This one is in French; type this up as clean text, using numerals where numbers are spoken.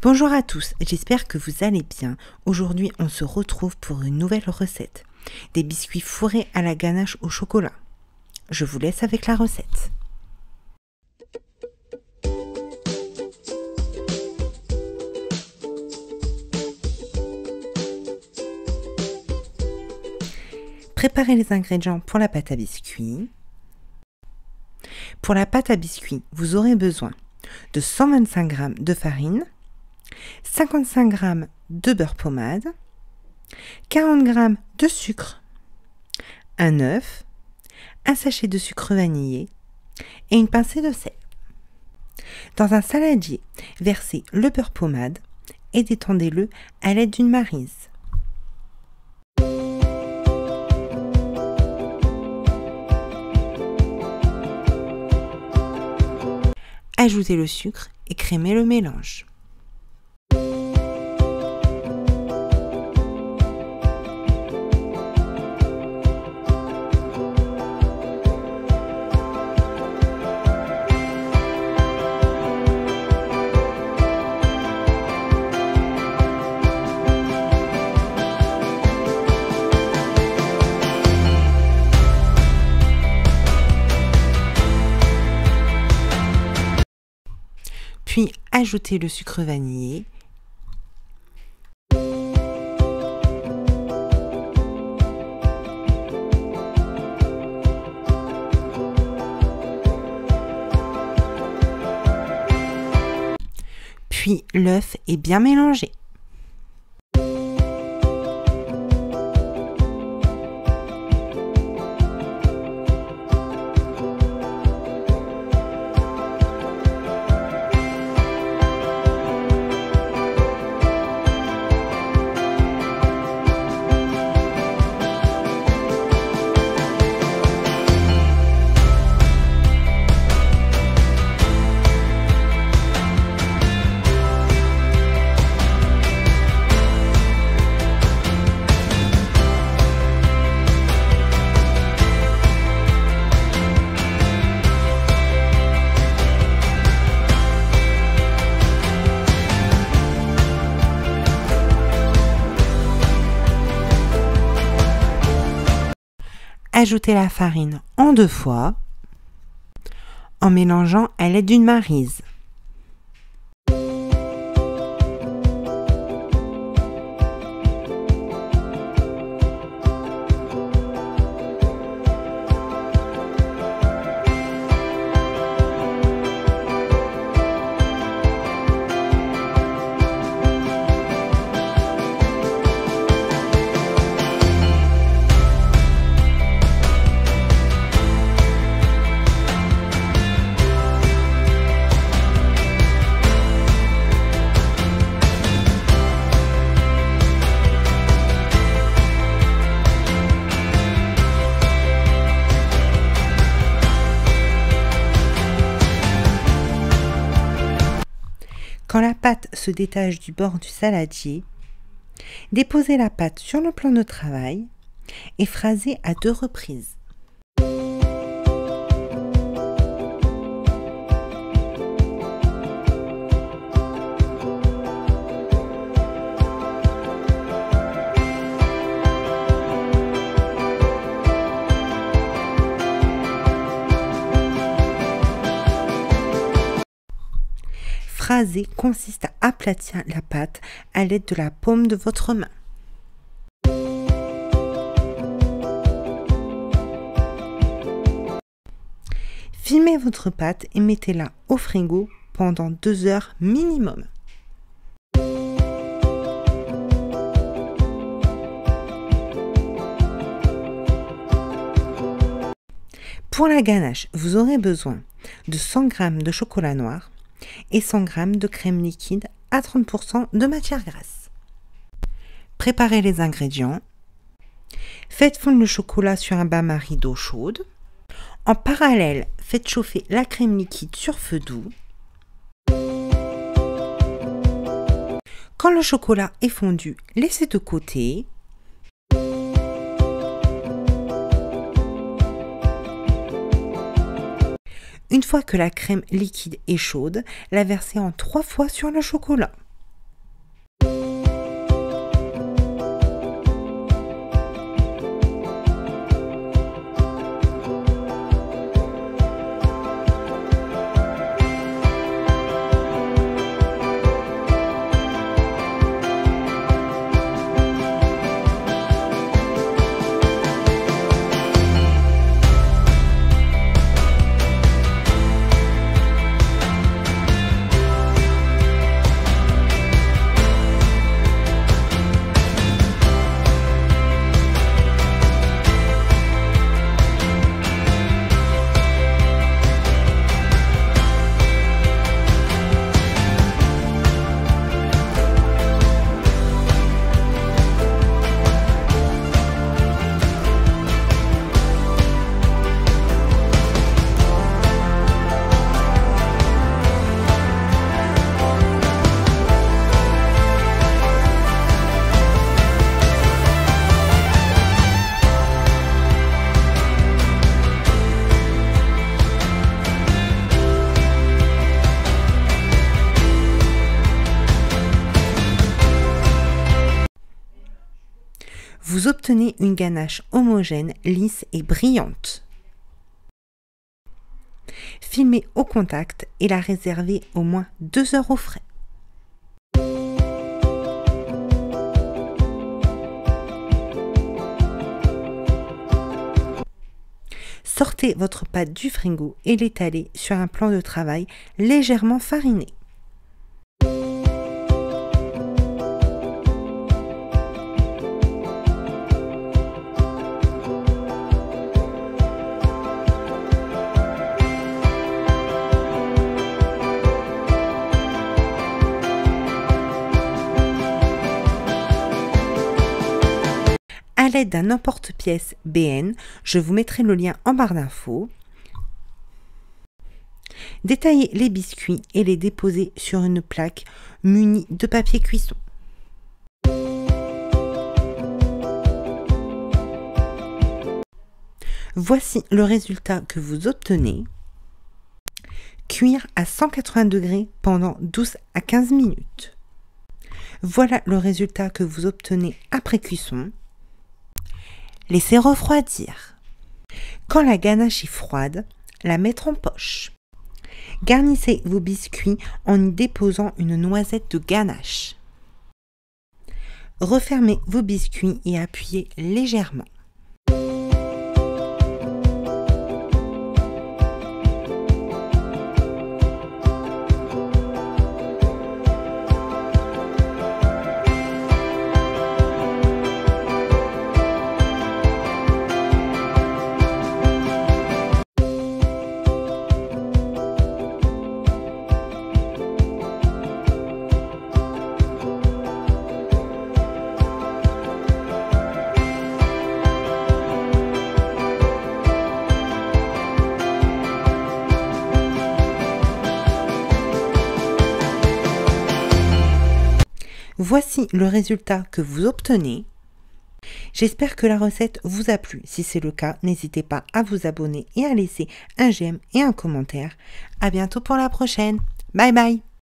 Bonjour à tous, j'espère que vous allez bien. Aujourd'hui, on se retrouve pour une nouvelle recette. Des biscuits fourrés à la ganache au chocolat. Je vous laisse avec la recette. Préparez les ingrédients pour la pâte à biscuits. Pour la pâte à biscuits, vous aurez besoin de 125 g de farine, 55 g de beurre pommade, 40 g de sucre, un œuf, un sachet de sucre vanillé et une pincée de sel. Dans un saladier, versez le beurre pommade et détendez-le à l'aide d'une maryse. Ajoutez le sucre et crémez le mélange. Puis ajoutez le sucre vanillé. Puis l'œuf est bien mélangé. Ajoutez la farine en 2 fois en mélangeant à l'aide d'une maryse. Quand la pâte se détache du bord du saladier, déposez la pâte sur le plan de travail et phrasez à 2 reprises. Phraser consiste à aplatir la pâte à l'aide de la paume de votre main. Filmez votre pâte et mettez-la au frigo pendant 2 heures minimum. Pour la ganache, vous aurez besoin de 100 g de chocolat noir et 100 g de crème liquide à 30% de matière grasse. Préparez les ingrédients. Faites fondre le chocolat sur un bain-marie d'eau chaude. En parallèle, faites chauffer la crème liquide sur feu doux. Quand le chocolat est fondu, laissez de côté. Une fois que la crème liquide est chaude, la versez en 3 fois sur le chocolat. vous obtenez une ganache homogène, lisse et brillante. Filmez au contact et la réservez au moins 2 heures au frais. Sortez votre pâte du frigo et l'étalez sur un plan de travail légèrement fariné. À l'aide d'un emporte-pièce BN, je vous mettrai le lien en barre d'infos. Détaillez les biscuits et les déposez sur une plaque munie de papier cuisson. Voici le résultat que vous obtenez. Cuire à 180 degrés pendant 12 à 15 minutes. Voilà le résultat que vous obtenez après cuisson. Laissez refroidir. Quand la ganache est froide, la mettre en poche. Garnissez vos biscuits en y déposant une noisette de ganache. Refermez vos biscuits et appuyez légèrement. Voici le résultat que vous obtenez. J'espère que la recette vous a plu. Si c'est le cas, n'hésitez pas à vous abonner et à laisser un j'aime et un commentaire. À bientôt pour la prochaine. Bye bye!